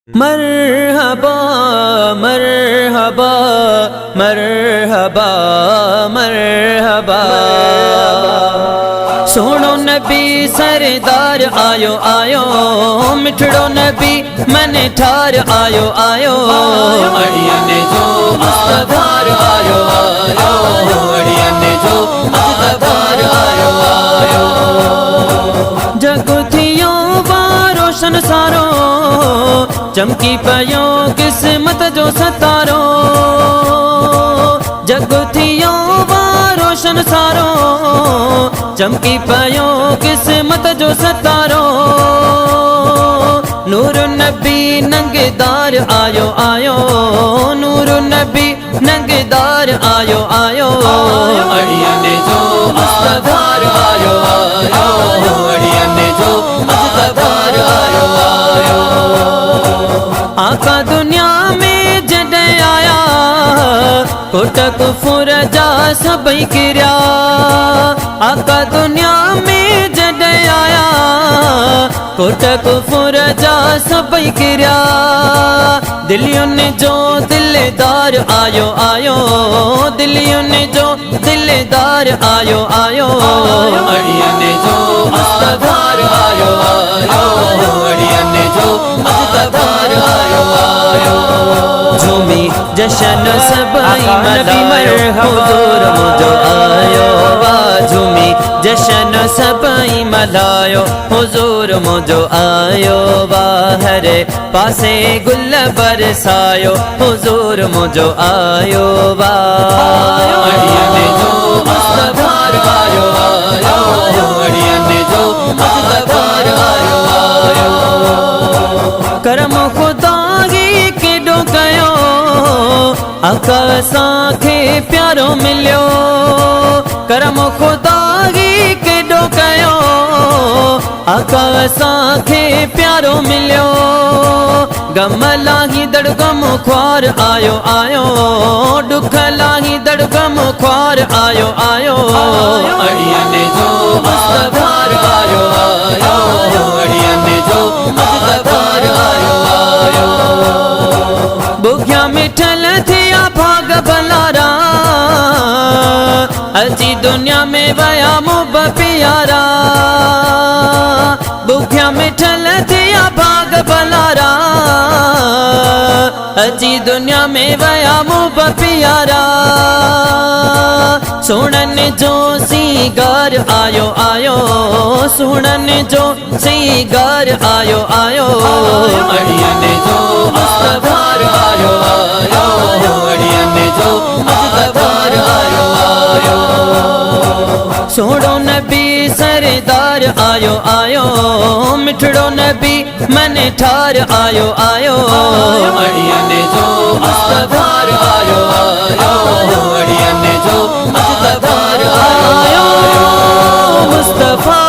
मरहबा मरहबा मरहबा मरहबा सोनो नबी सरदार आयो आयो मिठड़ो नबी मन ठार आयो आयो अड़ियन जो मुस्तफार आयो आयो अड़ियन जो मुस्तफार आयो आयो जग थियो रोशन सारो चमकी पयो किस्मत जो सतारो जग थियो रोशन सारो चमकी पयो किस्मत जो सतारो नूर नबी नंगदार आयो आयो नूर नबी नंगदार आयो आयो अड़ियन जो मुस्तफार आयो आयो अड़ियन जो मुस्तफार आयो आयो आका दुनिया में जडे आया कोटक फुर जा सबई किरिया आका दुनिया में जडे आया कोटक फुर जा सबई किरिया दिलियुन जो दिलदार आयो आयो दिलियुन जो दिलदार आयो आयो अड़ियन जो मुस्तफार आयो आयो अड़ियन जो मुस्तफार आयो आयो झूमी जशन सबई मलायो हुजूर मुझो आयो वा झूमी जशन सबई मलायो हुजूर मुझो आयो वा हरे पासे गुल बरसायो हुजूर मुझो आयो वा अड़ियन जो मुस्तफार आयो आयो अड़ियन जो मुस्तफार आयो आयो करम खुदा केडो कयो आका साखे प्यारो मिलियो करम खुदा केडो कयो आका साखे प्यारो मिलियो गम लाही दड़गम ख्वार आयो आयो दुख लाही दड़गम ख्वार आयो आयो अड़ियन जो मुस्तफार आयो आयो अड़ियन जो मुस्तफार आयो आयो बुख्या मिठल थिया भाग भलारा अजी दुनिया में वया मुब प्यारा बुख्या मिठल थिया भाग भलारा अजी दुनिया में वया मुब प्यारा सुनन जो सीगार आयो आयो सुनन जो सीगार आयो आयो अड़ियन जो मुस्तफार आयो आयो अड़ियन जो मुस्तफार आयो आयो सोड़ो नबी सरदार आयो आयो मिठड़ो नबी मन ठार आयो आयो अड़ियन जो मुस्तफार आयो आयो अड़ियन जो मुस्तफार आयो मुस्तफा